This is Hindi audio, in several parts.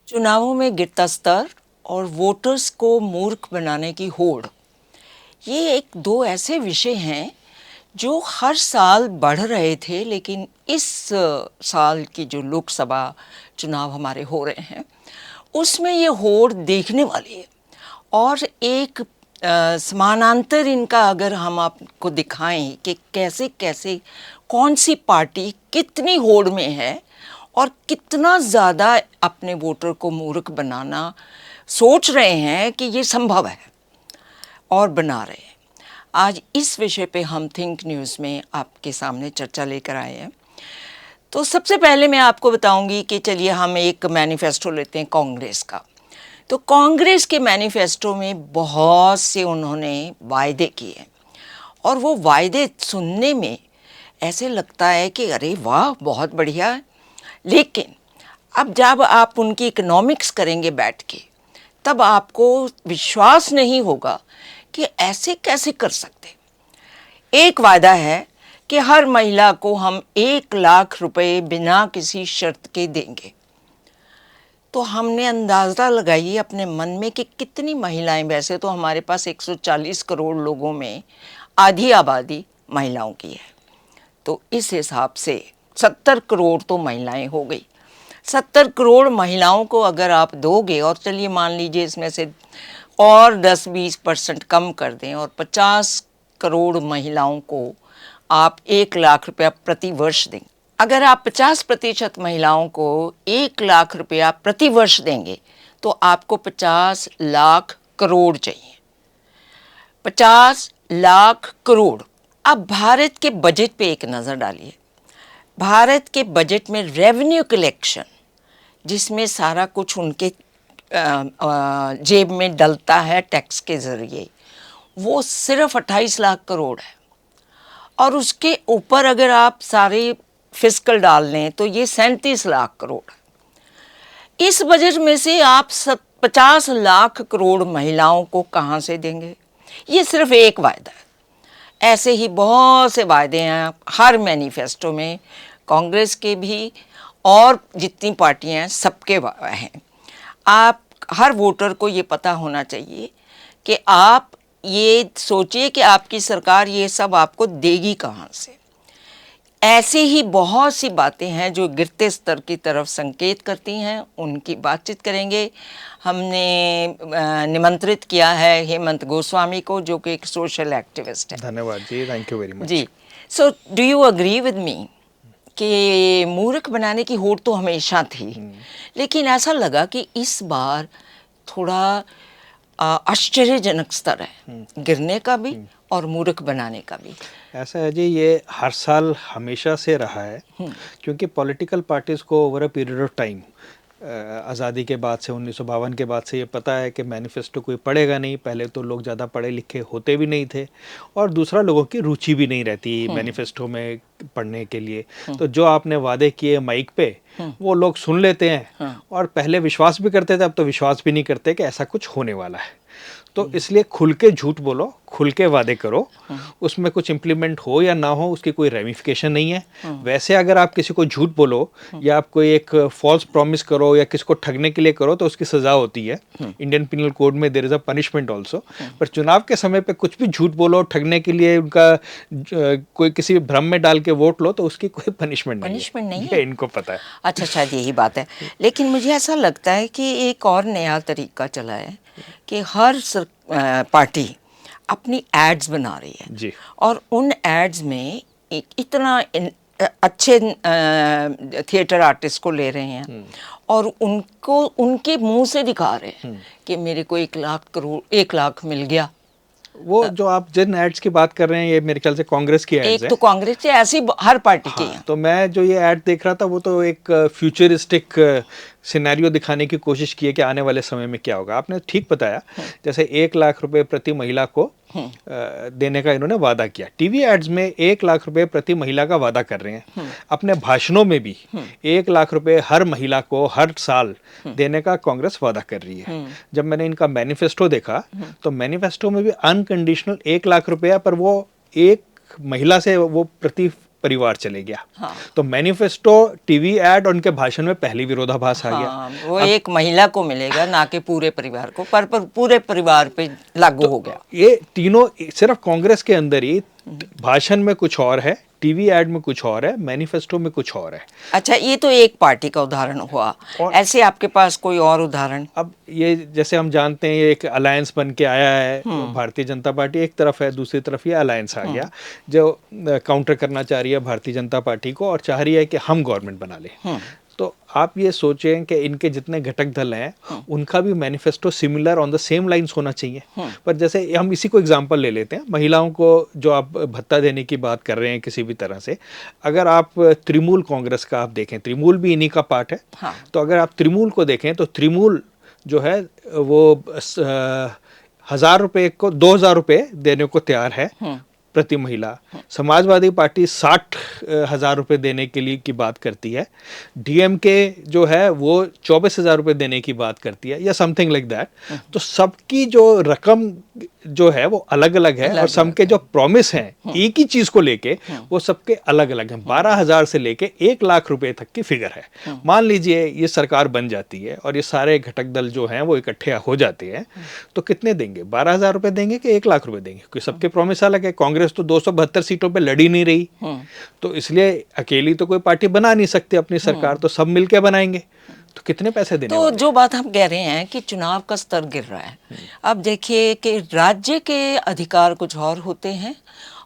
चुनावों में गिरता स्तर और वोटर्स को मूर्ख बनाने की होड़, ये एक दो ऐसे विषय हैं जो हर साल बढ़ रहे थे, लेकिन इस साल की जो लोकसभा चुनाव हमारे हो रहे हैं उसमें ये होड़ देखने वाली है। और एक समानांतर इनका अगर हम आपको दिखाएं कि कैसे कैसे कौन सी पार्टी कितनी होड़ में है और कितना ज़्यादा अपने वोटर को मूर्ख बनाना सोच रहे हैं कि ये संभव है और बना रहे हैं। आज इस विषय पे हम थिंक न्यूज़ में आपके सामने चर्चा लेकर आए हैं। तो सबसे पहले मैं आपको बताऊंगी कि चलिए हम एक मैनिफेस्टो लेते हैं कांग्रेस का। तो कांग्रेस के मैनिफेस्टो में बहुत से उन्होंने वायदे किए और वो वायदे सुनने में ऐसे लगता है कि अरे वाह बहुत बढ़िया है, लेकिन अब जब आप उनकी इकोनॉमिक्स करेंगे बैठ के तब आपको विश्वास नहीं होगा कि ऐसे कैसे कर सकते। एक वायदा है कि हर महिला को हम 1 लाख रुपए बिना किसी शर्त के देंगे। तो हमने अंदाज़ा लगाइए अपने मन में कि कितनी महिलाएं, वैसे तो हमारे पास 140 करोड़ लोगों में आधी आबादी महिलाओं की है, तो इस हिसाब से 70 करोड़ तो महिलाएं हो गई। 70 करोड़ महिलाओं को अगर आप दोगे और चलिए मान लीजिए इसमें से और 10-20% कम कर दें और 50 करोड़ महिलाओं को आप 1 लाख रुपया प्रति वर्ष दें। अगर आप 50% महिलाओं को 1 लाख रुपया प्रति वर्ष देंगे तो आपको 50 लाख करोड़ चाहिए। 50 लाख करोड़। अब भारत के बजट पे एक नज़र डालिए। भारत के बजट में रेवेन्यू कलेक्शन, जिसमें सारा कुछ उनके जेब में डलता है टैक्स के ज़रिए, वो सिर्फ 28 लाख करोड़ है। और उसके ऊपर अगर आप सारे फिस्कल डाल लें तो ये 37 लाख करोड़ है। इस बजट में से आप 50 लाख करोड़ महिलाओं को कहाँ से देंगे? ये सिर्फ एक वायदा है। ऐसे ही बहुत से वायदे हैं हर मैनिफेस्टो में, कांग्रेस के भी और जितनी पार्टियां हैं सबके हैं। आप हर वोटर को ये पता होना चाहिए कि आप ये सोचिए कि आपकी सरकार ये सब आपको देगी कहाँ से। ऐसे ही बहुत सी बातें हैं जो गिरते स्तर की तरफ संकेत करती हैं, उनकी बातचीत करेंगे। हमने निमंत्रित किया है हेमंत गोस्वामी को, जो कि एक सोशल एक्टिविस्ट है। धन्यवाद जी, थैंक यू वेरी मच जी। So do you agree with me कि मूर्ख बनाने की होड़ तो हमेशा थी, लेकिन ऐसा लगा कि इस बार थोड़ा आश्चर्यजनक स्तर है गिरने का भी और मूर्ख बनाने का भी। ऐसा है जी, ये हर साल हमेशा से रहा है, क्योंकि पॉलिटिकल पार्टीज़ को over a period of time, आज़ादी के बाद से 1952 के बाद से ये पता है कि मैनिफेस्टो कोई पढ़ेगा नहीं। पहले तो लोग ज़्यादा पढ़े लिखे होते भी नहीं थे और दूसरा लोगों की रुचि भी नहीं रहती मैनिफेस्टो में पढ़ने के लिए। तो जो आपने वादे किए माइक पे वो लोग सुन लेते हैं और पहले विश्वास भी करते थे, अब तो विश्वास भी नहीं करते कि ऐसा कुछ होने वाला है। तो इसलिए खुल के झूठ बोलो, खुल के वादे करो, उसमें कुछ इम्प्लीमेंट हो या ना हो उसकी कोई रेमिफिकेशन नहीं है। वैसे अगर आप किसी को झूठ बोलो या आप कोई एक फॉल्स प्रॉमिस करो या किसी को ठगने के लिए करो तो उसकी सज़ा होती है। इंडियन पिनल कोड में there is a punishment also. पर चुनाव के समय पे कुछ भी झूठ बोलो, ठगने के लिए उनका कोई किसी भ्रम में डाल के वोट लो तो उसकी कोई पनिशमेंट नहीं है। इनको पता है। अच्छा, शायद यही बात है। लेकिन मुझे ऐसा लगता है कि एक और नया तरीका चला है कि हर पार्टी अपनी एड्स बना रही है जी। और उन एड्स में इतना अच्छे थिएटर आर्टिस्ट को ले रहे हैं और उनको उनके मुंह से दिखा रहे हैं कि मेरे को 1 लाख मिल गया। वो जो आप जिन एड्स की बात कर रहे हैं ये मेरे ख्याल से कांग्रेस की एड्स एक हैं। तो कांग्रेस से, ऐसी हर पार्टी की हैं। तो मैं जो ये ऐड देख रहा था वो तो एक फ्यूचरिस्टिक सिनेरियो दिखाने की कोशिश की है कि आने वाले समय में क्या होगा। आपने ठीक बताया, जैसे 1 लाख रुपए प्रति महिला को देने का इन्होंने वादा किया। टीवी एड्स में 1 लाख रुपए प्रति महिला का वादा कर रहे हैं। अपने भाषणों में भी 1 लाख रुपए हर महिला को हर साल देने का कांग्रेस वादा कर रही है। जब मैंने इनका मैनिफेस्टो देखा तो मैनिफेस्टो में भी अनकंडीशनल 1 लाख रुपया, पर वो एक महिला से वो प्रति परिवार चले गया। हाँ। तो मैनिफेस्टो, टीवी एड और उनके भाषण में पहली विरोधाभास आ गया। हाँ, वो एक महिला को मिलेगा ना कि पूरे परिवार को, पर पूरे परिवार पे लागू हो गया। ये तीनों सिर्फ कांग्रेस के अंदर ही, भाषण में कुछ और है, टीवी एड में कुछ और है, मैनिफेस्टो में कुछ और है। अच्छा, ये तो एक पार्टी का उदाहरण हुआ, और ऐसे आपके पास कोई और उदाहरण? अब ये जैसे हम जानते हैं, ये एक अलायंस बन के आया है, भारतीय जनता पार्टी एक तरफ है, दूसरी तरफ ये अलायंस आ गया जो काउंटर करना चाह रही है भारतीय जनता पार्टी को और चाह रही है कि हम गवर्नमेंट बना लें। तो आप ये सोचें कि इनके जितने घटक दल हैं उनका भी manifesto similar on the same lines होना चाहिए। पर जैसे हम इसी को एग्जांपल ले लेते हैं, महिलाओं को जो आप भत्ता देने की बात कर रहे हैं किसी भी तरह से, अगर आप तृणमूल कांग्रेस का आप देखें, तृणमूल भी इन्हीं का पार्ट है। हाँ। तो अगर आप तृणमूल को देखें तो तृणमूल जो है वो 1,000 रुपये को 2,000 रुपये देने को तैयार है प्रति महिला। समाजवादी पार्टी 60,000 रुपये देने के लिए की बात करती है। डीएमके जो है वो 24,000 रुपये देने की बात करती है, या समथिंग लाइक दैट। तो सबकी जो रकम जो है वो अलग अलग है, और सबके जो प्रॉमिस हैं एक ही चीज को लेके वो सबके अलग अलग हैं। 12,000 से लेके 1,00,000 रुपए तक की फिगर है। मान लीजिए ये सरकार बन जाती है और ये सारे घटक दल जो हैं वो इकट्ठे हो जाते हैं, तो कितने देंगे? 12,000 रुपए देंगे कि 1,00,000 रुपए देंगे? क्योंकि सबके प्रॉमिस अलग है। कांग्रेस तो 272 सीटों पे लड़ी नहीं रही, तो इसलिए अकेली तो कोई पार्टी बना नहीं सकती अपनी सरकार, तो सब मिलके बनाएंगे। तो कितने पैसे देने तो वाले? जो बात हम कह रहे हैं कि चुनाव का स्तर गिर रहा है, अब देखिए कि राज्य के अधिकार कुछ और होते हैं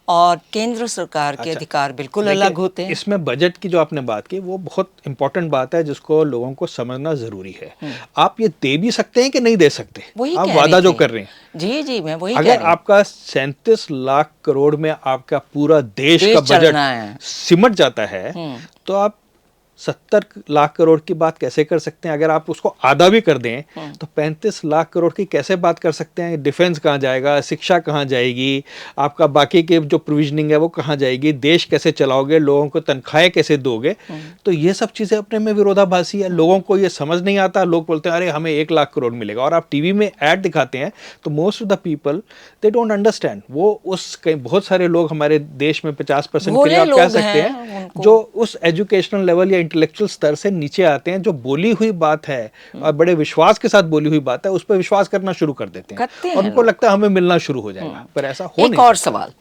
और केंद्र सरकार के अधिकार बिल्कुल अलग होते हैं। इसमें बजट की जो आपने बात की वो बहुत इंपॉर्टेंट बात है जिसको लोगों को समझना जरूरी है। आप ये दे भी सकते हैं कि नहीं दे सकते, वही आप कह वादा रही जो थी। कर रहे हैं। जी जी, मैं वही कह अगर रही हूँ। आपका 37 लाख करोड़ में आपका पूरा देश का चलना है। बजट सिमट जाता है, तो आप 70 लाख करोड़ की बात कैसे कर सकते हैं? अगर आप उसको आधा भी कर दें तो 35 लाख करोड़ की कैसे बात कर सकते हैं? डिफेंस कहाँ जाएगा, शिक्षा कहाँ जाएगी, आपका बाकी के जो प्रोविजनिंग है वो कहाँ जाएगी, देश कैसे चलाओगे, लोगों को तनख्वाहें कैसे दोगे? तो ये सब चीजें अपने में विरोधाभासी है। लोगों को ये समझ नहीं आता। लोग बोलते हैं अरे हमें 1,00,000 करोड़ मिलेगा, और आप टीवी में ऐड दिखाते हैं तो most of the people they don't understand. वो उस बहुत सारे लोग हमारे देश में 50% के लिए आप कह सकते हैं जो उस एजुकेशनल लेवल या इंटेलेक्चुअल स्तर से नीचे आते हैं, जो बोली हुई बात है और बड़े विश्वास के साथ बोली हुई बात है उस पर विश्वास करना शुरू कर देते हैं, और उनको लगता है हमें मिलना शुरू हो जाएगा। पर ऐसा हो नहीं। एक और सवाल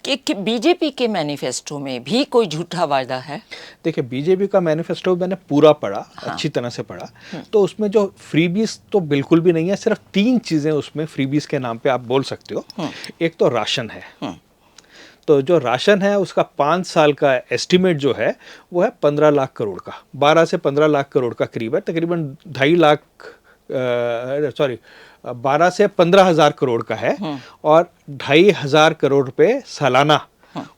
कि बीजेपी के मैनिफेस्टो में भी कोई झूठा वायदा है? देखिए, बीजेपी का मैनिफेस्टो मैंने पूरा पढ़ा, अच्छी तरह से पढ़ा, तो उसमें जो फ्रीबीज तो बिल्कुल भी नहीं है। सिर्फ 3 चीजें उसमें फ्रीबीज के नाम पे आप बोल सकते हो। एक तो राशन है, तो जो राशन है उसका 5 साल का एस्टिमेट जो है वो है 15 लाख करोड़ का, 12 से 15 लाख करोड़ का करीब है, तकरीबन 2.5 लाख 12 से 15,000 करोड़ का है, और 2,500 करोड़ रुपए सालाना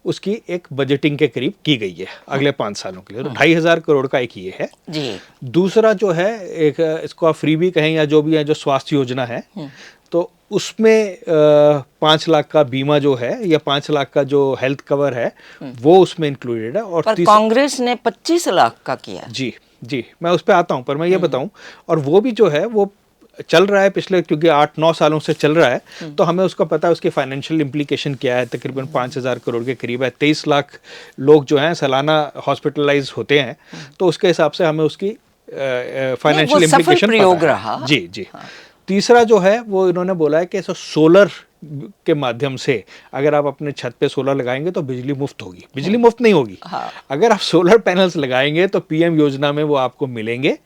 उसकी एक बजटिंग के करीब की गई है अगले 5 सालों के लिए। तो 2,500 करोड़ का एक ये है जी। दूसरा जो है, एक इसको आप फ्रीबी कहें या जो भी है, जो स्वास्थ्य योजना है, तो उसमें 5 लाख का बीमा जो है या 5 लाख का जो हेल्थ कवर है वो उसमें इंक्लूडेड है। और पर कांग्रेस ने 25 लाख का किया। जी जी, मैं उस पर आता हूँ, पर मैं ये बताऊँ, और वो भी जो है वो चल रहा है पिछले, क्योंकि 8-9 सालों से चल रहा है, तो हमें उसका पता है उसकी फाइनेंशियल इम्प्लीकेशन क्या है। तकरीबन 5,000 करोड़ के करीब है, 23 लाख लोग जो हैं सालाना हॉस्पिटलाइज होते हैं, तो उसके हिसाब से हमें उसकी फाइनेंशियल इम्प्लीकेशन प्रयोग रहा। जी जी। तीसरा जो है वो इन्होंने बोला है कि सोलर के माध्यम से अगर आप अपने छत पे सोलर लगाएंगे तो बिजली मुफ्त होगी। बिजली मुफ्त नहीं होगी, अगर आप सोलर पैनल्स लगाएंगे तो पीएम योजना में वो आपको मिलेंगे,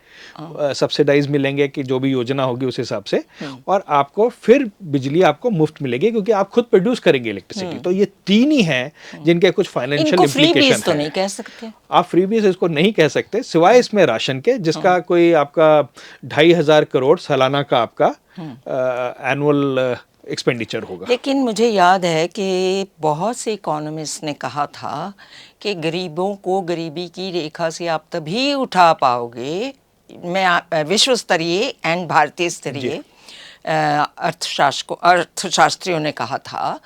सब्सिडाइज मिलेंगे कि जो भी योजना होगी उस हिसाब से, और आपको फिर बिजली आपको मुफ्त मिलेगी क्योंकि आप खुद प्रोड्यूस करेंगे इलेक्ट्रिसिटी। तो ये 3 ही हैं जिनके कुछ फाइनेंशियल इम्प्लीकेशन तो नहीं कह सकते आप, फ्रीबीज इसको नहीं कह सकते, सिवाय इसमें राशन के, जिसका कोई आपका 2,500 करोड़ सालाना का आपका एनुअल एक्सपेंडिचर होगा। लेकिन मुझे याद है कि बहुत से इकोनॉमिस्ट ने कहा था कि गरीबों को गरीबी की रेखा से आप तभी उठा पाओगे, मैं विश्व स्तरीय एंड भारतीय स्तरीय अर्थशास्त्रियों ने कहा था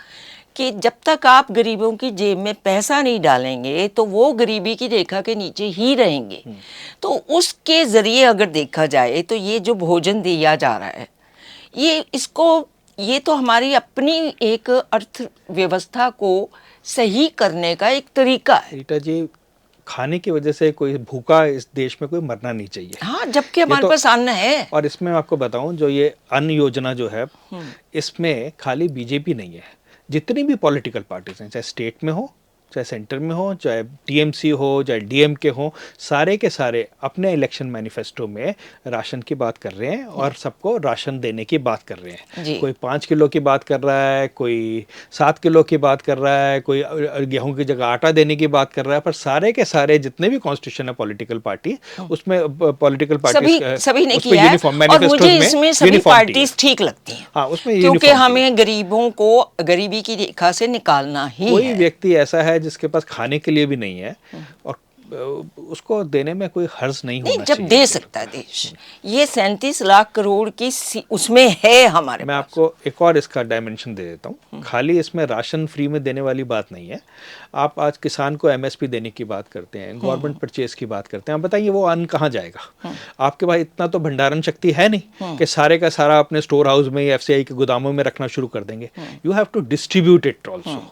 कि जब तक आप गरीबों की जेब में पैसा नहीं डालेंगे तो वो गरीबी की रेखा के नीचे ही रहेंगे। तो उसके ज़रिए अगर देखा जाए तो ये जो भोजन दिया जा रहा है, ये इसको ये तो हमारी अपनी एक अर्थव्यवस्था को सही करने का एक तरीका है। रीटा जी, खाने की वजह से कोई भूखा इस देश में कोई मरना नहीं चाहिए। हाँ, जबकि ये हमारे तो, पास अन्न है। और इसमें मैं आपको बताऊं, जो ये अन्न योजना जो है, इसमें खाली बीजेपी नहीं है, जितनी भी पॉलिटिकल पार्टीज हैं, चाहे स्टेट में हो, चाहे सेंटर में हो, चाहे टीएमसी हो, चाहे डीएमके हो, सारे के सारे अपने इलेक्शन मैनिफेस्टो में राशन की बात कर रहे हैं और सबको राशन देने की बात कर रहे हैं। कोई 5 किलो की बात कर रहा है, कोई 7 किलो की बात कर रहा है, कोई गेहूं की जगह आटा देने की बात कर रहा है, पर सारे के सारे जितने भी कॉन्स्टिट्यूशन है पॉलिटिकल पार्टी, उसमें पॉलिटिकल पार्टी सभी ने किया है, और मुझे इसमें सभी पार्टीज ठीक लगती हैं। हाँ, उसमें क्योंकि हमें गरीबों को गरीबी की रेखा से निकालना ही है। कोई व्यक्ति ऐसा है जिसके पास खाने के लिए भी नहीं है और उसको देने में कोई हर्ज नहीं होना जब चाहिए। दे सकता है देश, ये 37 लाख करोड़ की उसमें है हमारे मैं पास। आपको एक और इसका डायमेंशन दे देता हूँ। खाली इसमें राशन फ्री में देने वाली बात नहीं है। आप आज किसान को एमएसपी देने की बात करते हैं, गवर्नमेंट परचेज की बात करते हैं, आप बताइए वो अन्न कहाँ जाएगा? आपके पास इतना तो भंडारण शक्ति है नहीं कि सारे का सारा अपने स्टोर हाउस में या एफसीआई के गोदामों में रखना शुरू कर देंगे। You have to distribute it also.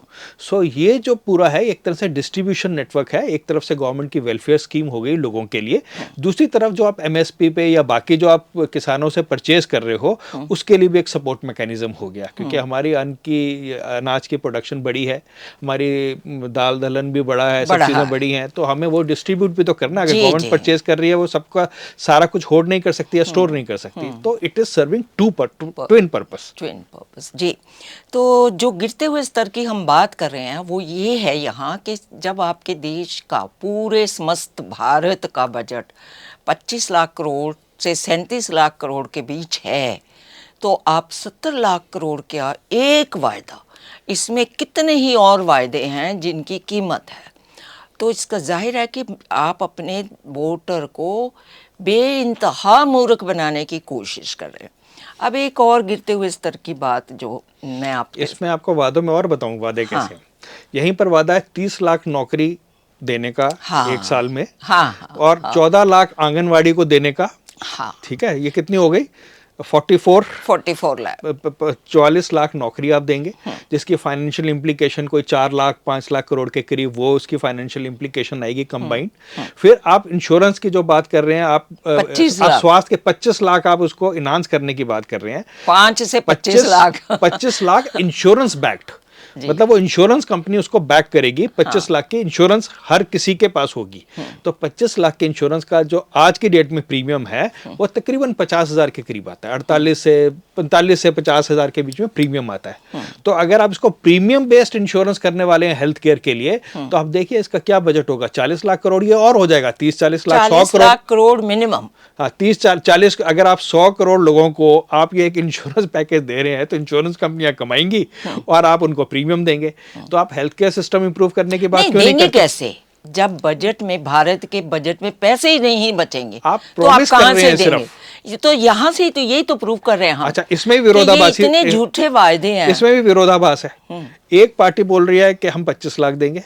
So ये जो पूरा है एक तरह से डिस्ट्रीब्यूशन नेटवर्क है। एक तरफ से गवर्नमेंट की वेलफेयर स्कीम हो गई लोगों के लिए, दूसरी तरफ जो आप एमएसपी पे या बाकी जो आप किसानों से परचेज कर रहे हो उसके लिए भी एक सपोर्ट मैकेनिज्म हो गया, क्योंकि हमारी अनाज की प्रोडक्शन बड़ी है, हमारी दाल दलहन भी बड़ा है, सब चीजें बड़ी हैं, तो हमें वो डिस्ट्रीब्यूट भी तो करना। अगर गवर्नमेंट परचेज कर रही है, वो सबका सारा कुछ होल्ड नहीं कर सकती या स्टोर नहीं कर सकती, तो it is serving twin purpose. जी, तो जो गिरते हुए स्तर की हम बात कर रहे हैं वो ये है यहाँ कि जब आपके देश का, पूरे समस्त भारत का बजट 25 लाख करोड़ से 37 लाख करोड़ के बीच है, तो आप 70 लाख करोड़ का एक वायदा, इसमें कितने ही और वायदे हैं जिनकी कीमत है। तो इसका जाहिर है कि आप अपने वोटर को बेइंतहा मूर्ख बनाने की कोशिश कर रहे हैं। अब एक और गिरते हुए स्तर की बात जो मैं इसमें आपको वादों में और बताऊं वादे कैसे। यहीं पर वादा है 30 लाख नौकरी देने का एक साल में, और 14 लाख आंगनवाड़ी को देने का। ठीक है, ये कितनी हो गई? 44 लाख, 44 लाख नौकरी आप देंगे, जिसकी फाइनेंशियल इम्प्लीकेशन कोई 4 लाख 5 लाख करोड़ के करीब वो उसकी फाइनेंशियल इम्प्लीकेशन आएगी कंबाइंड। फिर आप इंश्योरेंस की जो बात कर रहे हैं, आप स्वास्थ्य के 25 लाख आप उसको इनहांस करने की बात कर रहे हैं। 5 से 25 लाख 25 लाख इंश्योरेंस बैक्ड, मतलब वो इंश्योरेंस कंपनी उसको बैक करेगी। 25 लाख की इंश्योरेंस हर किसी के पास होगी। तो 25 लाख के इंश्योरेंस का जो आज की डेट में प्रीमियम है वो तकरीबन 50,000 के करीब आता है। 45 से 50,000 के बीच में प्रीमियम आता है। तो अगर आप इसको प्रीमियम बेस्ड इंश्योरेंस करने वाले हैं हेल्थ केयर के लिए, तो आप देखिए इसका क्या बजट होगा। 40 लाख करोड़ ये और हो जाएगा, 30-40 लाख, 100 करोड़ मिनिमम। हाँ, 30-40, अगर आप 100 करोड़ लोगों को आप ये एक इंश्योरेंस पैकेज दे रहे हैं, तो इंश्योरेंस कंपनियां कमाएंगी और आप उनको प्रीमियम देंगे। तो आप हेल्थ केयर सिस्टम इंप्रूव करने की बात क्यों नहीं करते? कैसे, जब बजट में, भारत के बजट में पैसे ही नहीं बचेंगे, आप तो आप कहां से देंगे? सिर्फ ये तो यहाँ से तो यही तो प्रूव कर रहे हैं हम। अच्छा, इसमें भी विरोधाभास, इतने झूठे वायदे हैं, इसमें भी विरोधाभास है। एक पार्टी बोल रही है कि हम 25 लाख देंगे,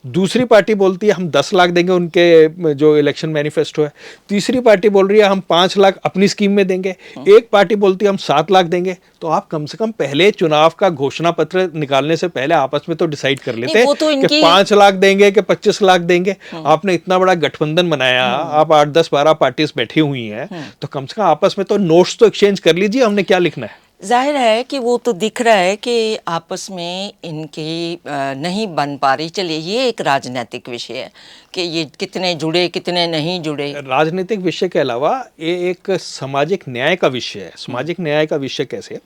दूसरी पार्टी बोलती है हम 10 लाख देंगे, उनके जो इलेक्शन मैनिफेस्टो है। तीसरी पार्टी बोल रही है हम 5 लाख अपनी स्कीम में देंगे। एक पार्टी बोलती है हम 7 लाख देंगे। तो आप कम से कम पहले चुनाव का घोषणा पत्र निकालने से पहले आपस में तो डिसाइड कर लेते हैं कि 5 लाख देंगे कि 25 लाख देंगे। आपने इतना बड़ा गठबंधन बनाया, आप 8, 10, 12 पार्टीज बैठी हुई हैं, तो कम से कम आपस में तो नोट्स तो एक्सचेंज कर लीजिए, हमने क्या लिखना है। जाहिर है कि वो तो दिख रहा है कि आपस में इनकी नहीं बन पा रही। चलिए, ये एक राजनीतिक विषय है कि ये कितने जुड़े कितने नहीं जुड़े। राजनीतिक विषय के अलावा ये एक सामाजिक न्याय का विषय है। सामाजिक न्याय का विषय कैसे?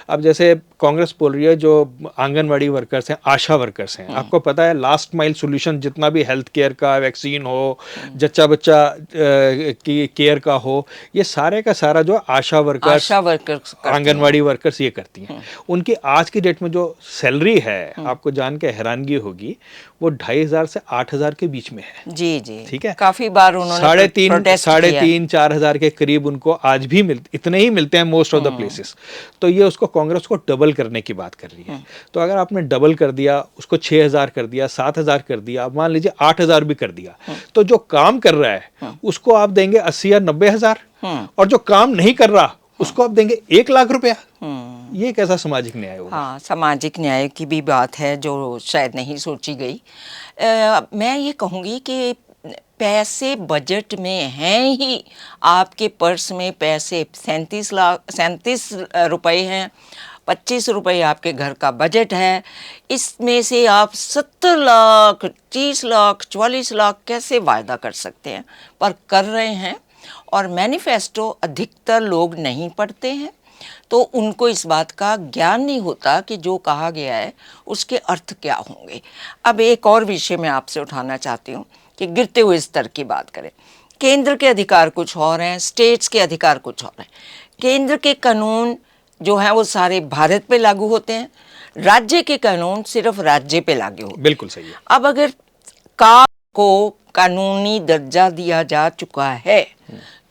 अब जैसे कांग्रेस बोल रही है जो आंगनवाड़ी वर्कर्स हैं, आशा वर्कर्स हैं, आपको पता है लास्ट माइल सॉल्यूशन जितना भी हेल्थ केयर का, वैक्सीन हो, जच्चा बच्चा की केयर का हो, ये सारे का सारा जो आशा वर्कर्स आंगनवाड़ी वर्कर्स ये करती हैं। उनकी आज की डेट में जो सैलरी है, आपको जान के हैरानगी होगी, वो 2,500 से 8,000 के बीच में है। जी जी, ठीक है। काफी बार उन्होंने 3,500-4,000 के करीब उनको आज भी इतने ही मिलते हैं मोस्ट ऑफ द प्लेसेस। तो ये उसको कांग्रेस को डबल करने की बात कर रही है। तो अगर आपने डबल कर दिया, उसको 6,000 कर दिया, 7,000 कर दिया, मान लीजिए 8,000 भी कर दिया, तो जो काम कर रहा है उसको आप देंगे 80 या 90 हजार, और जो काम नहीं कर रहा उसको आप देंगे 1 लाख रुपया। ये कैसा सामाजिक न्याय होगा? हाँ, सामाजिक न्याय की भी बात है जो शायद नहीं सोची गई। मैं ये कहूँगी कि पैसे बजट में हैं ही, आपके पर्स में पैसे 37 रुपए हैं, 25 रुपए आपके घर का बजट है, इसमें से आप 70 लाख, 30 लाख, 44 लाख कैसे वायदा कर सकते हैं? पर कर रहे हैं। और मैनिफेस्टो अधिकतर लोग नहीं पढ़ते हैं, तो उनको इस बात का ज्ञान नहीं होता कि जो कहा गया है उसके अर्थ क्या होंगे। अब एक और विषय मैं आपसे उठाना चाहती हूँ कि गिरते हुए स्तर की बात करें। केंद्र के अधिकार कुछ और हैं, स्टेट्स के अधिकार कुछ और हैं। केंद्र के कानून जो हैं वो सारे भारत पे लागू होते हैं, राज्य के कानून सिर्फ राज्य पे लागू होते हैं। बिल्कुल सही है। अब अगर का को कानूनी दर्जा दिया जा चुका है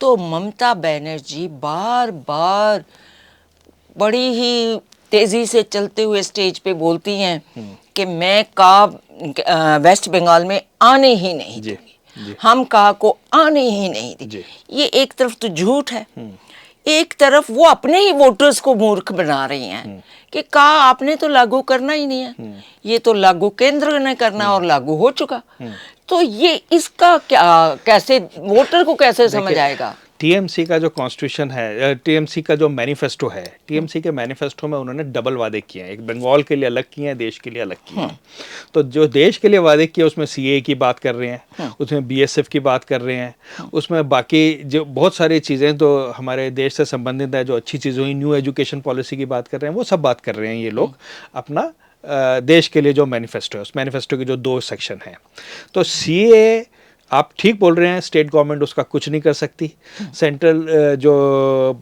तो ममता बनर्जी बार बार बड़ी ही तेजी से चलते हुए स्टेज पे बोलती हैं कि मैं वेस्ट बंगाल में आने ही नहीं दूंगी, हम को आने ही नहीं देंगे। ये एक तरफ तो झूठ है, एक तरफ वो अपने ही वोटर्स को मूर्ख बना रही हैं कि आपने तो लागू करना ही नहीं है, ये तो लागू केंद्र ने करना और लागू हो चुका। तो ये इसका क्या, कैसे वोटर को कैसे समझ आएगा? टीएमसी का जो कॉन्स्टिट्यूशन है, टीएमसी का जो मैनिफेस्टो है, टीएमसी के मैनिफेस्टो में उन्होंने डबल वादे किए हैं, एक बंगाल के लिए अलग किए हैं, देश के लिए अलग किए हैं। तो जो देश के लिए वादे किए उसमें सीए की बात कर रहे हैं, उसमें बीएसएफ की बात कर रहे हैं, उसमें बाकी जो बहुत सारी चीज़ें तो हमारे देश से संबंधित है, जो अच्छी चीज़ें हुई, न्यू एजुकेशन पॉलिसी की बात कर रहे हैं, वो सब बात कर रहे हैं ये लोग अपना देश के लिए जो मैनिफेस्टो है, उस मैनिफेस्टो के जो 2 सेक्शन हैं। तो सीए आप ठीक बोल रहे हैं, स्टेट गवर्नमेंट उसका कुछ नहीं कर सकती। सेंट्रल जो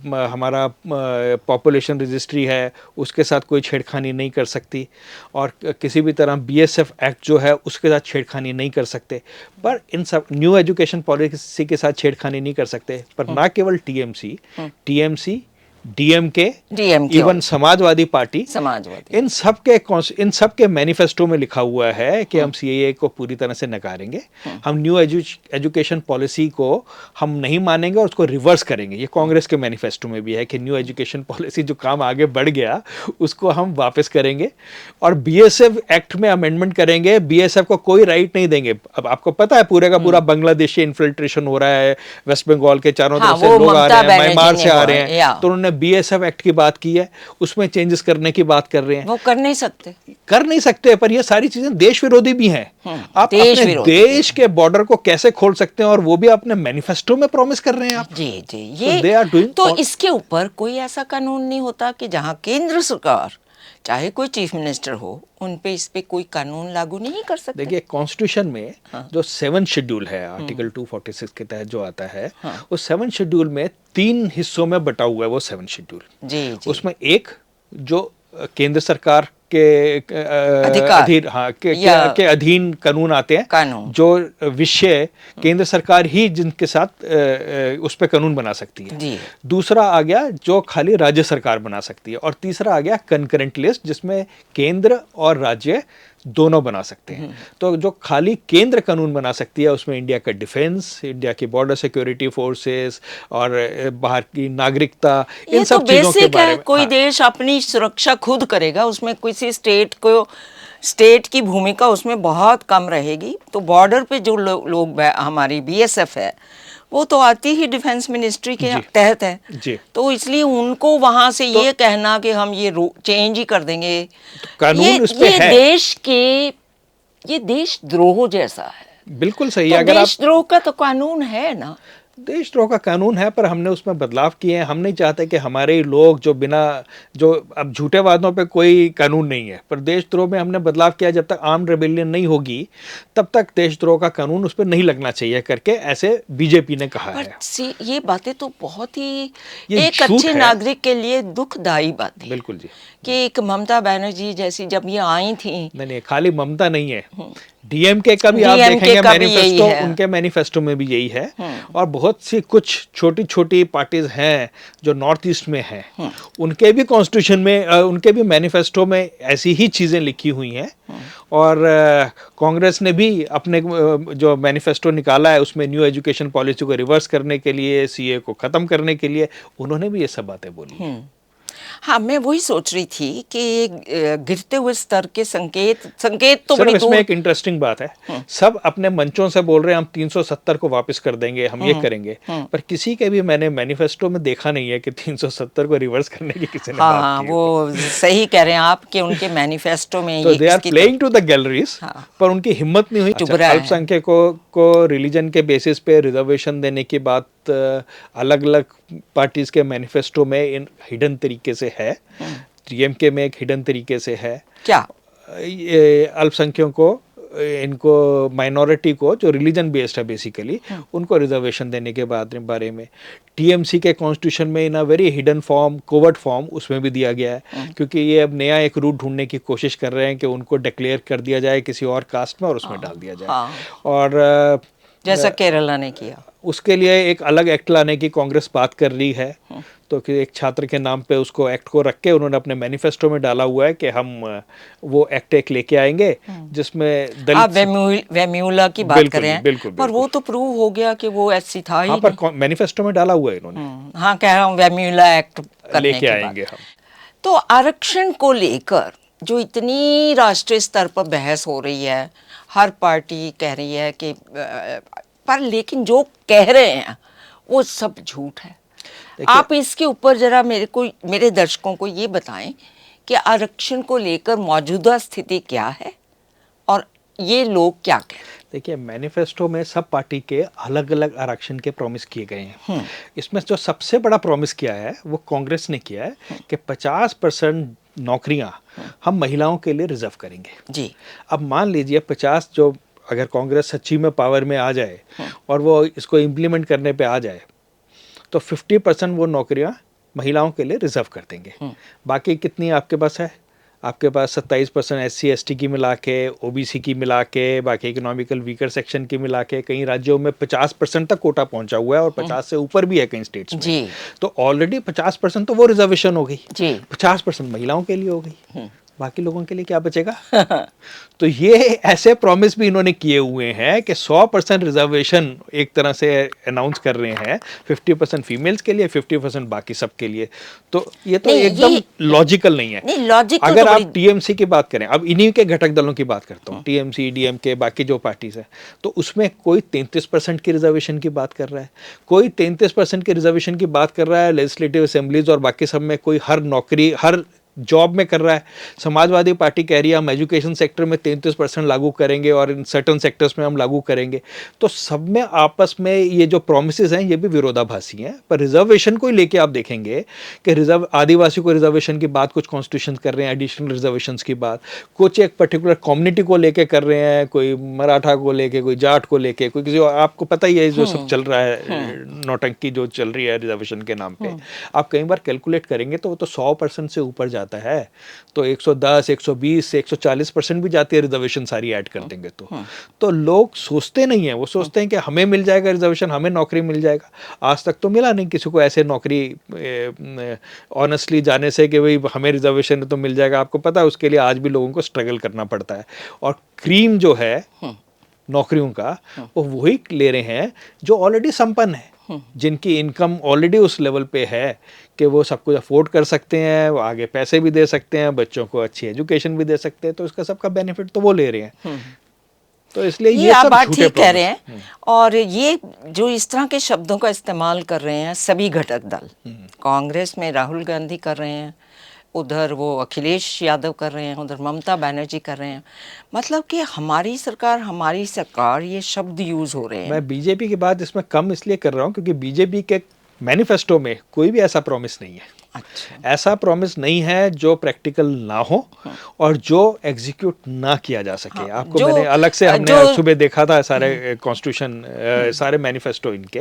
हमारा पॉपुलेशन रजिस्ट्री है उसके साथ कोई छेड़खानी नहीं कर सकती, और किसी भी तरह बीएसएफ एक्ट जो है उसके साथ छेड़खानी नहीं कर सकते। पर इन सब न्यू एजुकेशन पॉलिसी के साथ छेड़खानी नहीं कर सकते। पर ना केवल TMC, DMK, even Samajwadi Party, इन सब के मैनिफेस्टो में लिखा हुआ है कि हम सीएए को पूरी तरह से नकारेंगे, हम न्यू एजुकेशन पॉलिसी को हम नहीं मानेंगे और उसको रिवर्स करेंगे। ये कांग्रेस के मैनिफेस्टो में भी है कि न्यू एजुकेशन पॉलिसी जो काम आगे बढ़ गया उसको हम वापस करेंगे, और बीएसएफ एक्ट में अमेंडमेंट करेंगे, बीएसएफ को कोई राइट नहीं देंगे। अब आपको पता है पूरे का पूरा बांग्लादेशी इन्फिल्ट्रेशन हो रहा है, वेस्ट बंगाल के चारों तरफ से लोग आ रहे हैं, म्यांमार से आ रहे हैं, तो उन्होंने बीएसएफ एक्ट की बात की है, उसमें चेंजेस करने की बात कर रहे हैं। वो कर नहीं सकते। पर ये सारी चीजें देश विरोधी भी हैं। आप अपने देश के बॉर्डर को कैसे खोल सकते हैं, और वो भी अपने मैनिफेस्टो में प्रॉमिस कर रहे हैं आप। जी ये तो इसके ऊपर कोई ऐसा कानून नहीं होता कि जहां केंद्र सरकार चाहे कोई चीफ मिनिस्टर हो उन पे इस पे कोई कानून लागू नहीं कर सकते। देखिए कॉन्स्टिट्यूशन में जो 7th शेड्यूल है, आर्टिकल 246 के तहत जो आता है, उस 7th शेड्यूल में 3 हिस्सों में बटा हुआ है वो 7th शेड्यूल। जी। उसमें एक जो केंद्र सरकार के के अधीन कानून आते हैं, जो विषय केंद्र सरकार ही जिनके साथ उस पर कानून बना सकती है। दूसरा आ गया जो खाली राज्य सरकार बना सकती है, और तीसरा आ गया कंकरेंट लिस्ट जिसमें केंद्र और राज्य दोनों बना सकते हैं। तो जो खाली केंद्र कानून बना सकती है उसमें इंडिया का डिफेंस, इंडिया की बॉर्डर सिक्योरिटी फोर्सेस और बाहर की नागरिकता, इन सब चीजों के बारे में कोई देश अपनी सुरक्षा खुद करेगा, उसमें किसी स्टेट की भूमिका उसमें बहुत कम रहेगी। तो बॉर्डर पे जो लोग हमारी बीएसएफ है वो तो आती ही डिफेंस मिनिस्ट्री के तहत है, तो इसलिए उनको वहां से ये कहना कि हम ये चेंज ही कर देंगे, तो कानून उस पे है। ये देशद्रोह जैसा है। बिल्कुल सही। तो अगर देशद्रोह का तो कानून है ना, देशद्रोह का कानून है, पर हमने उसमें बदलाव किए हैं। हम नहीं चाहते कि हमारे लोग जो अब झूठे वादों पे कोई कानून नहीं है, पर देशद्रोह में हमने बदलाव किया। जब तक आर्म्ड रेबेलियन नहीं होगी तब तक देशद्रोह का कानून उस पर नहीं लगना चाहिए करके ऐसे बीजेपी ने कहा है। ये बातें तो बहुत ही एक अच्छे नागरिक के लिए दुखदायी बात है। बिल्कुल जी। कि एक ममता बनर्जी जैसी जब ये आई थी, नहीं खाली ममता नहीं है, डीएमके का भी आप देखेंगे मैनिफेस्टो, उनके मैनिफेस्टो में भी यही है। और बहुत सी कुछ छोटी छोटी पार्टीज हैं जो नॉर्थ ईस्ट में हैं, उनके भी कॉन्स्टिट्यूशन में, उनके भी मैनिफेस्टो में ऐसी ही चीजें लिखी हुई हैं। और कांग्रेस ने भी अपने जो मैनिफेस्टो निकाला है उसमें न्यू एजुकेशन पॉलिसी को रिवर्स करने के लिए, सीए को खत्म करने के लिए, उन्होंने भी ये सब बातें बोली। हाँ, मैं वही सोच रही थी कि गिरते हुए स्तर के संकेत तो सिर्फ बड़ी इसमें दूर। एक इंटरेस्टिंग बात है, सब अपने मंचों से बोल रहे हैं हम 370 को वापस कर देंगे, हम ये करेंगे, पर किसी के भी मैंने मैनिफेस्टो में देखा नहीं है कि 370 को रिवर्स करने की किसी ने बात हाँ, की वो हो। सही कह रहे हैं आप कि उनके मैनिफेस्टो में तो ये दे आर इसकी प्लेइंग टू द गैलरीज, हाँ। पर उनकी हिम्मत नहीं हुई। चुभ अच्छा, रहा है। अल्पसंख्यकों को रिलीजन के बेसिस पे रिजर्वेशन देने की बात अलग अलग पार्टीज के मैनिफेस्टो में इन हिडन तरीके से है, डीएमके में एक हिडन तरीके से है। क्या? ये अल्पसंख्यकों को, इनको माइनॉरिटी को जो रिलीजन बेस्ड है बेसिकली, उनको रिजर्वेशन देने के बारे में टीएमसी के कॉन्स्टिट्यूशन में in a very hidden form, covert form उसमें भी दिया गया है, क्योंकि ये अब नया एक रूट ढूंढने की कोशिश कर रहे हैं कि उनको डिक्लेयर कर दिया जाए किसी और कास्ट में और उसमें डाल दिया जाए। हाँ। और जैसा केरला ने किया। उसके लिए एक अलग एक्ट लाने की कांग्रेस बात कर रही है, तो कि एक छात्र के नाम पे उसको एक्ट को रख के उन्होंने अपने मैनिफेस्टो में डाला हुआ है कि हम वो एक्ट एक लेके आएंगे जिसमें आप दलित। वेम्यूला की बात कर रहे हैं। बिल्कुल, पर वो तो प्रूव हो गया कि वो ऐसी था ही हाँ, नहीं। पर मैनिफेस्टो में डाला हुआ है इन्होंने। हाँ, कह रहा हूँ वेम्यूला एक्ट करने लेके की आएंगे बात। हम। तो आरक्षण को लेकर जो इतनी राष्ट्रीय स्तर पर बहस हो रही है, हर पार्टी कह रही है कि पर लेकिन जो कह रहे हैं वो सब झूठ है। आप इसके ऊपर जरा मेरे दर्शकों को ये बताएं कि आरक्षण को लेकर मौजूदा स्थिति क्या है और ये लोग क्या कह रहे हैं। देखिए, मैनिफेस्टो में सब पार्टी के अलग अलग आरक्षण के प्रॉमिस किए गए हैं। इसमें जो सबसे बड़ा प्रॉमिस किया है वो कांग्रेस ने किया है कि 50% नौकरियां हम महिलाओं के लिए रिजर्व करेंगे जी। अब मान लीजिए 50, जो अगर कांग्रेस सच्ची में पावर में आ जाए और वो इसको इम्प्लीमेंट करने पे आ जाए, तो 50% वो नौकरियां महिलाओं के लिए रिजर्व कर देंगे। बाकी कितनी आपके पास है? आपके पास 27% SC ST की मिला के, OBC की मिला के, बाकी इकोनॉमिकल वीकर सेक्शन की मिला के, कई राज्यों में 50% तक कोटा पहुंचा हुआ है और 50 से ऊपर भी है कई स्टेट्स में जी। तो ऑलरेडी 50% तो वो रिजर्वेशन हो गई जी। 50% महिलाओं के लिए हो गई, बाकी लोगों के लिए क्या बचेगा? तो ये ऐसे प्रॉमिस भी इन्होंने किए हुए हैं कि 100% रिजर्वेशन एक तरह से अनाउंस कर रहे हैं, 50% फीमेल्स के लिए, 50% बाकी सब के लिए। तो ये तो एकदम लॉजिकल नहीं है। नहीं, लॉजिक अगर तो आप टीएमसी की बात करें, अब इन्हीं के घटक दलों की बात करता हूँ, टीएमसी, डीएमके, बाकी जो पार्टीज है, तो उसमें कोई 33% की रिजर्वेशन की बात कर रहा है, कोई 33% की रिजर्वेशन की बात कर रहा है लेजिस्लेटिव असेंबलीज और बाकी सब में, कोई हर नौकरी, हर जॉब में कर रहा है। समाजवादी पार्टी कह रही है हम एजुकेशन सेक्टर में 33% लागू करेंगे और इन सर्टन सेक्टर्स में हम लागू करेंगे। तो सब में आपस में ये जो प्रोमिसेस हैं ये भी विरोधाभासी हैं। पर रिजर्वेशन को ही लेके आप देखेंगे कि रिजर्व आदिवासी को रिजर्वेशन की बात कुछ कॉन्स्टिट्यूशन कर रहे हैं, एडिशनल रिजर्वेशन की बात कुछ एक पर्टिकुलर कम्युनिटी को लेके कर रहे हैं, कोई मराठा को लेके, कोई जाट को लेके, कोई किसी, आपको पता ही है जो सब चल रहा है, नौटंकी जो चल रही है रिजर्वेशन के नाम पे। आप कई बार कैलकुलेट करेंगे तो वो तो 100% से ऊपर जाता है, तो 110, 120 से 140% भी जाती है रिजर्वेशन सारी ऐड कर देंगे तो लोग सोचते नहीं है, वो सोचते हैं कि हमें मिल जाएगा रिजर्वेशन, हमें नौकरी मिल जाएगा। आज तक तो मिला नहीं किसी को ऐसे नौकरी ऑनेस्टली जाने से कि भाई हमें रिजर्वेशन तो मिल जाएगा। आपको पता है उसके लिए आज भी लोगों को स्ट्रगल करना पड़ता है, और क्रीम जो है नौकरियों का वो वही ले रहे हैं जो ऑलरेडी संपन्न है, जिनकी इनकम ऑलरेडी उस लेवल पे है कि वो सब कुछ अफोर्ड कर सकते हैं, वो आगे पैसे भी दे सकते हैं, बच्चों को अच्छी एजुकेशन भी दे सकते हैं, तो इसका सबका बेनिफिट तो वो ले रहे हैं। तो इसलिए ये आप सब बात झूठे ठीक कह रहे प्रॉमिस हैं। और ये जो इस तरह के शब्दों का इस्तेमाल कर रहे हैं सभी घटक दल, कांग्रेस में राहुल गांधी कर रहे हैं, उधर वो अखिलेश यादव कर रहे हैं, उधर ममता बनर्जी कर रहे हैं, मतलब कि हमारी सरकार ये शब्द यूज हो रहे हैं। मैं बीजेपी की बात इसमें कम इसलिए कर रहा हूँ क्योंकि बीजेपी के मैनिफेस्टो में कोई भी ऐसा प्रॉमिस नहीं है। अच्छा। ऐसा प्रॉमिस नहीं है जो प्रैक्टिकल ना हो और जो एग्जीक्यूट ना किया जा सके। आपको मैंने अलग से, हमने आज सुबह देखा था सारे कॉन्स्टिट्यूशन, सारे मैनिफेस्टो इनके,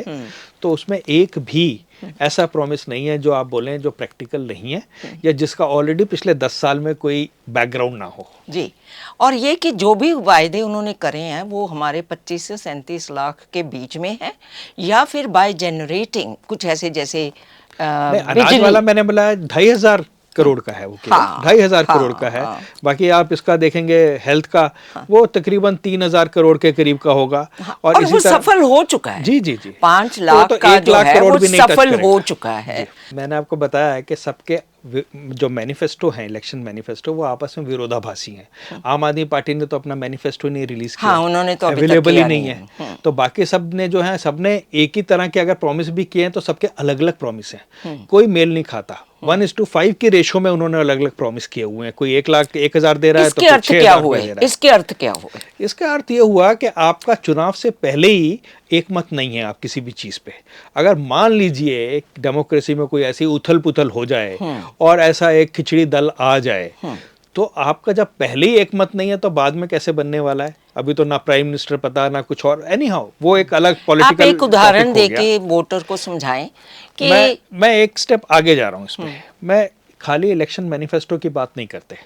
तो उसमें एक भी ऐसा प्रॉमिस नहीं है जो आप बोलें जो प्रैक्टिकल नहीं है या जिसका ऑलरेडी पिछले 10 साल में कोई बैकग्राउंड ना हो। जी। और ये कि जो भी वायदे उन्होंने करे हैं वो हमारे 25 से 37 लाख के बीच में है, या फिर बाय जनरेटिंग कुछ ऐसे जैसे अनाज वाला मैंने बोला 2,500 करोड़ का है, वो 2,500 करोड़ का है। बाकी आप इसका देखेंगे हेल्थ का, वो तकरीबन 3,000 करोड़ के करीब का होगा। और वो सफल हो चुका है। जी जी 5 लाख तो का 1 जो लाख है करोड़ वो भी नहीं सफल हो चुका है। मैंने आपको बताया है कि सबके जो मैनिफेस्टो है, इलेक्शन मैनिफेस्टो, वो आपस में विरोधाभासी हैं। आम आदमी पार्टी ने तो अपना मैनिफेस्टो नहीं रिलीज किया, हाँ, उन्होंने तो अभी तक अवेलेबल ही किया नहीं नहीं है। तो बाकी सब ने जो है, सबने एक ही तरह के अगर प्रॉमिस भी किए हैं तो सबके अलग अलग प्रॉमिस हैं, कोई मेल नहीं खाता। 1:5 के रेशो में उन्होंने अलग अलग प्रॉमिस किए हुए हैं। कोई 1,01,000 दे रहा है तो इसके कोई अर्थ क्या 6,000 हुए? दे रहा है। इसके अर्थ क्या हुए? इसका अर्थ ये हुआ कि आपका चुनाव से पहले ही एक मत नहीं है आप किसी भी चीज पे। अगर मान लीजिए डेमोक्रेसी में कोई ऐसी उथल पुथल हो जाए और ऐसा एक खिचड़ी दल आ जाए, तो आपका जब पहले ही एक मत नहीं है तो बाद में कैसे बनने वाला है? अभी तो ना प्राइम मिनिस्टर पता, ना कुछ और। एनी हाउ, वो एक अलग पॉलिटिकल आप एक उदाहरण देके वोटर को समझाएं कि मैं एक स्टेप आगे जा रहा हूँ इसमें। मैं खाली इलेक्शन मैनिफेस्टो की बात नहीं करते।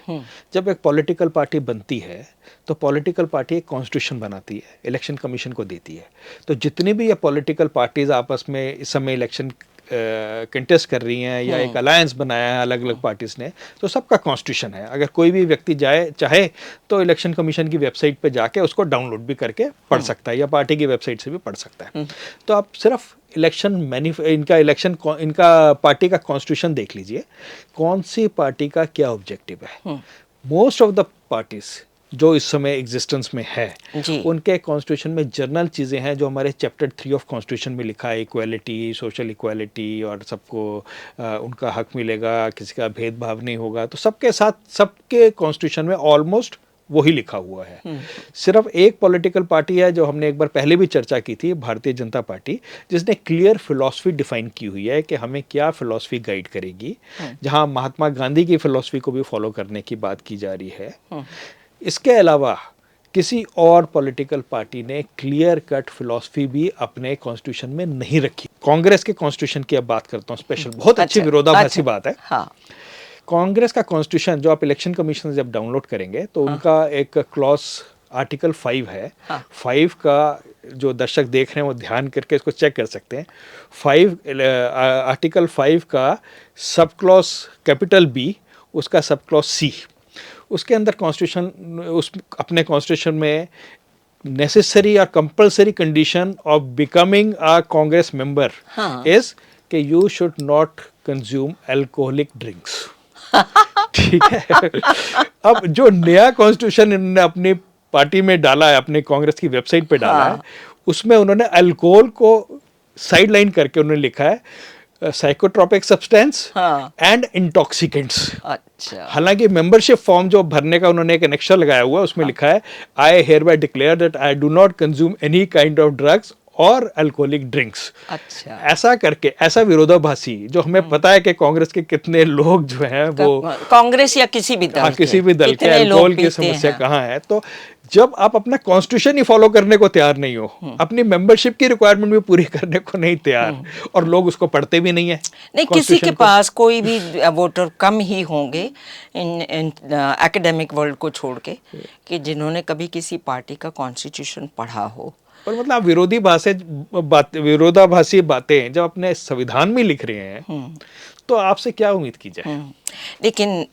जब एक पॉलिटिकल पार्टी बनती है तो पॉलिटिकल पार्टी एक कॉन्स्टिट्यूशन बनाती है, इलेक्शन कमीशन को देती है। तो जितनी भी ये पॉलिटिकल पार्टीज आपस में इस समय इलेक्शन कंटेस्ट कर रही हैं या एक अलायंस बनाया है अलग अलग पार्टीज ने, तो सबका कॉन्स्टिट्यूशन है। अगर कोई भी व्यक्ति जाए चाहे तो इलेक्शन कमीशन की वेबसाइट पे जाके उसको डाउनलोड भी करके पढ़ सकता है या पार्टी की वेबसाइट से भी पढ़ सकता है। तो आप सिर्फ इनका पार्टी का कॉन्स्टिट्यूशन देख लीजिए, कौन सी पार्टी का क्या ऑब्जेक्टिव है। मोस्ट ऑफ द पार्टीज जो इस समय एग्जिस्टेंस में है, उनके कॉन्स्टिट्यूशन में जनरल चीज़ें हैं जो हमारे चैप्टर 3 ऑफ कॉन्स्टिट्यूशन में लिखा है, इक्वालिटी, सोशल इक्वालिटी, और सबको उनका हक मिलेगा, किसी का भेदभाव नहीं होगा। तो सबके साथ सबके कॉन्स्टिट्यूशन में ऑलमोस्ट वही लिखा हुआ है। सिर्फ एक पॉलिटिकल पार्टी है जो हमने एक बार पहले भी चर्चा की थी, भारतीय जनता पार्टी, जिसने क्लियर फिलॉसफी डिफाइन की हुई है कि हमें क्या फिलॉसफी गाइड करेगी, जहां महात्मा गांधी की फिलॉसफी को भी फॉलो करने की बात की जा रही है। इसके अलावा किसी और पॉलिटिकल पार्टी ने क्लियर कट फिलॉसफी भी अपने कॉन्स्टिट्यूशन में नहीं रखी। कांग्रेस के कॉन्स्टिट्यूशन की अब बात करता हूँ स्पेशल, बहुत अच्छी विरोधाभासी बात है। हाँ। कांग्रेस का कॉन्स्टिट्यूशन जो आप इलेक्शन कमीशन से जब डाउनलोड करेंगे तो उनका एक क्लॉज आर्टिकल 5 है। 5 का जो दर्शक देख रहे हैं वो ध्यान करके इसको चेक कर सकते हैं। आर्टिकल 5 का सब क्लॉज कैपिटल बी, उसका सब क्लॉज सी, उसके अंदर कॉन्स्टिट्यूशन, उस अपने कॉन्स्टिट्यूशन में नेसेसरी और compulsory condition of becoming a Congress member is कि you should not consume alcoholic drinks. ठीक है। अब जो नया कॉन्स्टिट्यूशन इन्होंने अपनी पार्टी में डाला है, अपने कांग्रेस की वेबसाइट पे डाला है, उसमें उन्होंने अल्कोहल को साइड लाइन करके उन्होंने लिखा है साइकोट्रोपिक सब्सटेंस एंड इंटॉक्सिकेंट्स। अच्छा। हालांकि मेंबरशिप फॉर्म जो भरने का उन्होंने एक एनेक्सर लगाया हुआ है, उसमें लिखा है I hear bye declare that I do not consume any kind of drugs और अल्कोहलिक ड्रिंक्स। अच्छा। ऐसा करके, ऐसा विरोधाभासी, जो हमें पता है कि कांग्रेस के कितने लोग जो हैं वो कांग्रेस या किसी भी दल के अल्कोहल की समस्या कहाँ है। तो जब आप अपना कॉन्स्टिट्यूशन ही फॉलो करने को तैयार नहीं हो, अपनी मेंबरशिप की रिक्वायरमेंट भी पूरी करने को नहीं तैयार, और लोग उसको पढ़ते भी नहीं है। नहीं, किसी के पास कोई भी वोटर कम ही होंगे इन एकेडमिक वर्ल्ड को छोड़ के कि जिन्होंने कभी किसी पार्टी का कॉन्स्टिट्यूशन पढ़ा हो। पर मतलब आप विरोधाभासी बातें जब अपने संविधान में लिख रहे हैं तो आपसे क्या उम्मीद की जाए। लेकिन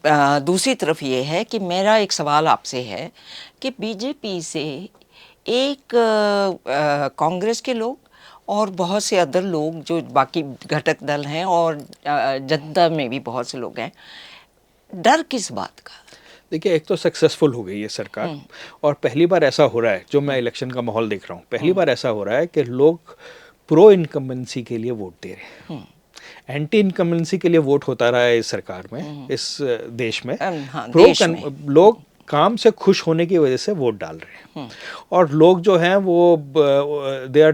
दूसरी तरफ ये है कि मेरा एक सवाल आपसे है कि बीजेपी से एक कांग्रेस के लोग और बहुत से अदर लोग जो बाकी घटक दल हैं और जनता में भी बहुत से लोग हैं, डर किस बात का? देखिए, एक तो सक्सेसफुल हो गई है सरकार, और पहली बार ऐसा हो रहा है, जो मैं इलेक्शन का माहौल देख रहा हूँ, पहली बार ऐसा हो रहा है कि लोग प्रो इनकम्बेंसी के लिए वोट दे रहे हैं। एंटी इनकम्बेंसी के लिए वोट होता रहा है इस सरकार में, इस देश में। लोग काम से खुश होने की वजह से वोट डाल रहे हैं, और लोग जो हैं वो they are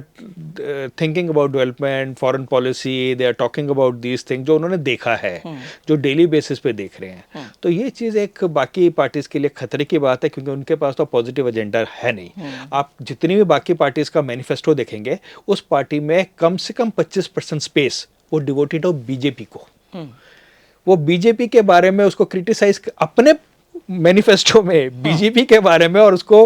thinking about development, foreign policy, they are talking about these thing जो उन्होंने देखा है, जो डेली बेसिस पे देख रहे हैं। तो ये चीज़ एक बाकी पार्टीज के लिए खतरे की बात है, क्योंकि उनके पास तो पॉजिटिव एजेंडा है नहीं। आप जितनी भी बाकी पार्टीज का मैनिफेस्टो देखेंगे, उस पार्टी में कम से कम 25% स्पेस वो डिवोटेड हो बीजेपी को। वो बीजेपी के बारे में उसको क्रिटिसाइज, अपने मैनिफेस्टो में बीजेपी के बारे में और उसको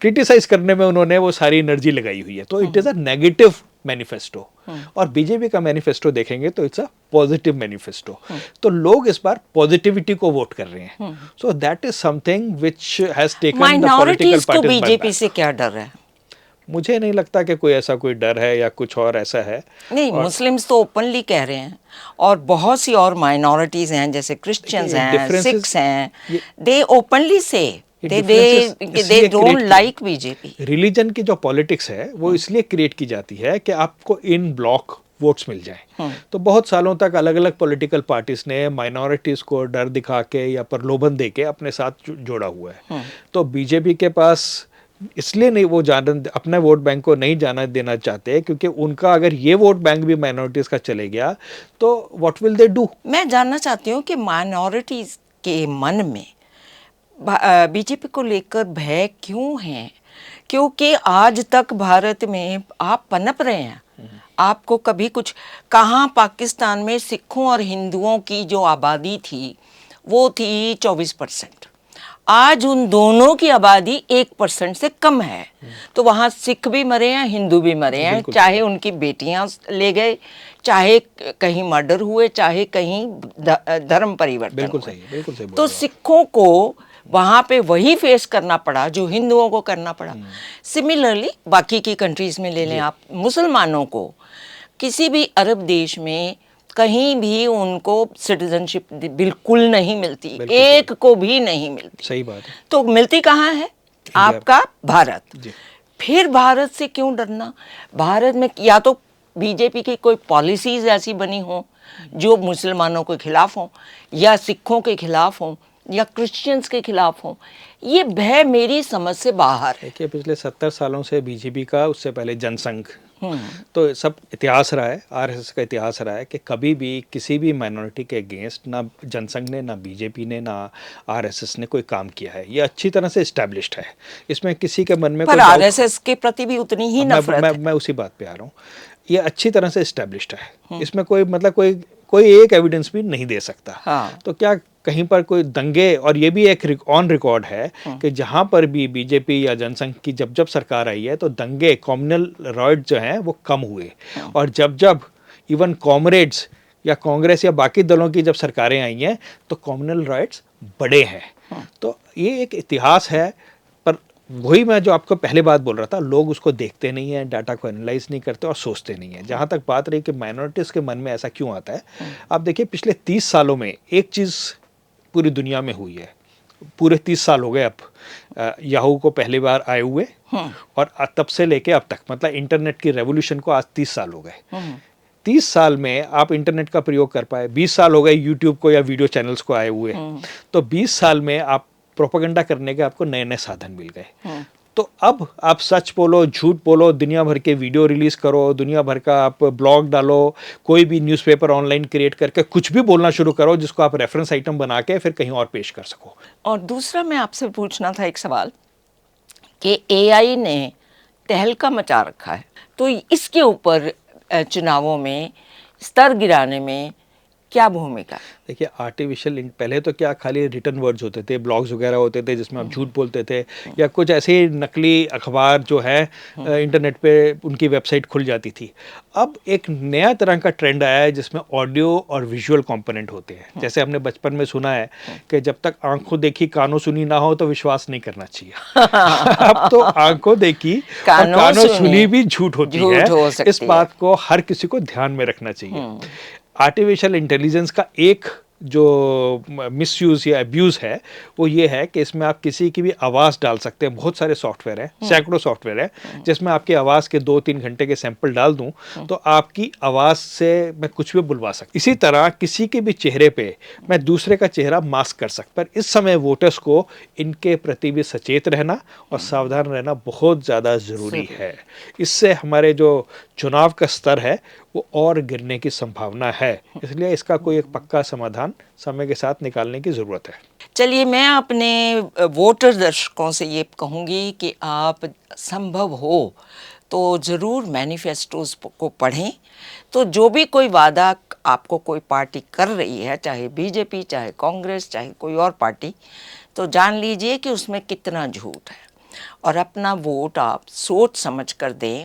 क्रिटिसाइज करने में उन्होंने वो सारी एनर्जी लगाई हुई है। तो it is a negative manifesto, और बीजेपी का मैनिफेस्टो देखेंगे तो इट्स अ पॉजिटिव मैनिफेस्टो। तो लोग इस बार पॉजिटिविटी को वोट कर रहे हैं। So that is something which has taken the political parties. BJP से क्या डर है? मुझे नहीं लगता कि कोई ऐसा कोई डर है या कुछ और ऐसा है। नहीं, मुस्लिम्स तो ओपनली कह रहे हैं, और बहुत सी और माइनॉरिटीज हैं जैसे क्रिश्चियंस हैं, डिफरेंसेस सिख्स हैं, ये दे ओपनली से दे डिफरेंसेस दे इसलिए don't create like BJP. Religion की जो पॉलिटिक्स है वो इसलिए क्रिएट की जाती है कि आपको इन ब्लॉक वोट्स मिल जाएं। तो बहुत सालों तक अलग अलग पॉलिटिकल पार्टीज ने माइनॉरिटीज को डर दिखा के या प्रलोभन दे के अपने साथ जोड़ा हुआ है। तो बीजेपी के पास इसलिए नहीं, वो अपने वोट बैंक को नहीं जाना देना चाहते क्योंकि उनका अगर ये वोट बैंक भी माइनॉरिटीज का चले गया तो व्हाट विल दे डू। मैं जानना चाहती हूँ कि माइनॉरिटीज के मन में बीजेपी को लेकर भय क्यों है? क्योंकि आज तक भारत में आप पनप रहे हैं, आपको कभी कुछ, कहाँ पाकिस्तान में सिखों और हिंदुओं की जो आबादी थी वो थी 24%, आज उन दोनों की आबादी 1% से कम है। तो वहाँ सिख भी मरे हैं, हिंदू भी मरे हैं, चाहे उनकी बेटियां ले गए, चाहे कहीं मर्डर हुए, चाहे कहीं धर्म परिवर्तन बिल्कुल हुए। सही, बिल्कुल सही। तो सिखों को वहाँ पे वही फेस करना पड़ा जो हिंदुओं को करना पड़ा। सिमिलरली बाकी की कंट्रीज में ले लें आप, मुसलमानों को किसी भी अरब देश में कहीं भी उनको सिटीजनशिप बिल्कुल नहीं मिलती, एक को भी नहीं मिलती। सही बात है। तो मिलती कहाँ है? आपका भारत। फिर भारत से क्यों डरना? भारत में या तो बीजेपी की कोई पॉलिसीज ऐसी बनी हो जो मुसलमानों के खिलाफ हो, या सिखों के खिलाफ हो, या क्रिश्चियंस के खिलाफ हो। ये भय मेरी समझ से बाहर है। देखिए पिछले 70 सालों से बीजेपी का, उससे पहले जनसंघ, तो सब इतिहास रहा है, आरएसएस का इतिहास रहा है कि कभी भी किसी भी माइनॉरिटी के अगेंस्ट ना जनसंघ ने, ना बीजेपी ने, ना आरएसएस ने कोई काम किया है। ये अच्छी तरह से एस्टैब्लिश्ड है, इसमें किसी के मन में पर आरएसएस के प्रति भी उतनी ही नफरत है। मैं उसी बात पे आ रहा हूँ। ये अच्छी तरह से एस्टैब्लिश्ड है, इसमें कोई मतलब कोई एक एविडेंस भी नहीं दे सकता। हाँ। तो क्या कहीं पर कोई दंगे, और ये भी एक ऑन रिकॉर्ड है कि जहां पर भी बीजेपी या जनसंघ की जब जब सरकार आई है तो दंगे, कम्युनल रॉयट जो हैं वो कम हुए, और जब जब इवन कॉमरेड्स या कांग्रेस या बाकी दलों की जब सरकारें आई हैं तो कम्युनल राइट्स बढ़े हैं। तो ये एक इतिहास है। पर वही मैं जो आपको पहले बात बोल रहा था, लोग उसको देखते नहीं हैं, डाटा को एनालाइज नहीं करते और सोचते नहीं हैं। जहाँ तक बात रही कि माइनॉरिटीज़ के मन में ऐसा क्यों आता है, आप देखिए पिछले 30 सालों में एक चीज़ पूरी दुनिया में हुई है। पूरे 30 साल हो गए अब याहू को पहली बार आए हुए, और तब से लेके अब तक, मतलब इंटरनेट की रेवोल्यूशन को आज 30 साल हो गए। 30 साल में आप इंटरनेट का प्रयोग कर पाए, 20 साल हो गए यूट्यूब को या वीडियो चैनल्स को आए हुए, तो 20 साल में आप प्रोपेगेंडा करने के आपको नए नए साधन मिल गए। तो अब आप सच बोलो, झूठ बोलो, दुनिया भर के वीडियो रिलीज करो, दुनिया भर का आप ब्लॉग डालो, कोई भी न्यूज़पेपर ऑनलाइन क्रिएट करके कुछ भी बोलना शुरू करो जिसको आप रेफरेंस आइटम बना के फिर कहीं और पेश कर सको। और दूसरा मैं आपसे पूछना था एक सवाल कि एआई ने तहलका मचा रखा है, तो इसके ऊपर चुनावों में स्तर गिराने में क्या भूमिका? देखिए आर्टिफिशियल, पहले तो क्या खाली रिटन वर्ड्स होते थे, ब्लॉग्स वगैरह होते थे जिसमें आप झूठ बोलते थे, या कुछ ऐसे नकली अखबार जो है इंटरनेट पे उनकी वेबसाइट खुल जाती थी। अब एक नया तरह का ट्रेंड आया है जिसमें ऑडियो और विजुअल कंपोनेंट होते हैं। जैसे हमने बचपन में सुना है कि जब तक आंखों देखी कानों सुनी ना हो तो विश्वास नहीं करना चाहिए। अब तो आंखों देखी और कानों सुनी भी झूठ होती है। इस बात को हर किसी को ध्यान में रखना चाहिए। आर्टिफिशियल इंटेलिजेंस का एक जो मिसयूज या अब्यूज़ है वो ये है कि इसमें आप किसी की भी आवाज़ डाल सकते हैं। बहुत सारे सॉफ्टवेयर हैं, सैकड़ों सॉफ्टवेयर हैं जिसमें आपकी आवाज़ के 2-3 घंटे के सैंपल डाल दूं तो आपकी आवाज़ से मैं कुछ भी बुलवा सकता। इसी तरह किसी के भी चेहरे पे मैं दूसरे का चेहरा मास्क कर सकता। पर इस समय वोटर्स को इनके प्रति भी सचेत रहना और सावधान रहना बहुत ज़्यादा ज़रूरी है। इससे हमारे जो चुनाव का स्तर है वो और गिरने की संभावना है। इसलिए इसका कोई एक पक्का समाधान समय के साथ निकालने की ज़रूरत है। चलिए, मैं अपने वोटर दर्शकों से ये कहूँगी कि आप संभव हो तो ज़रूर मैनिफेस्टोज को पढ़ें। तो जो भी कोई वादा आपको कोई पार्टी कर रही है, चाहे बीजेपी, चाहे कांग्रेस, चाहे कोई और पार्टी, तो जान लीजिए कि उसमें कितना झूठ है, और अपना वोट आप सोच समझ कर दें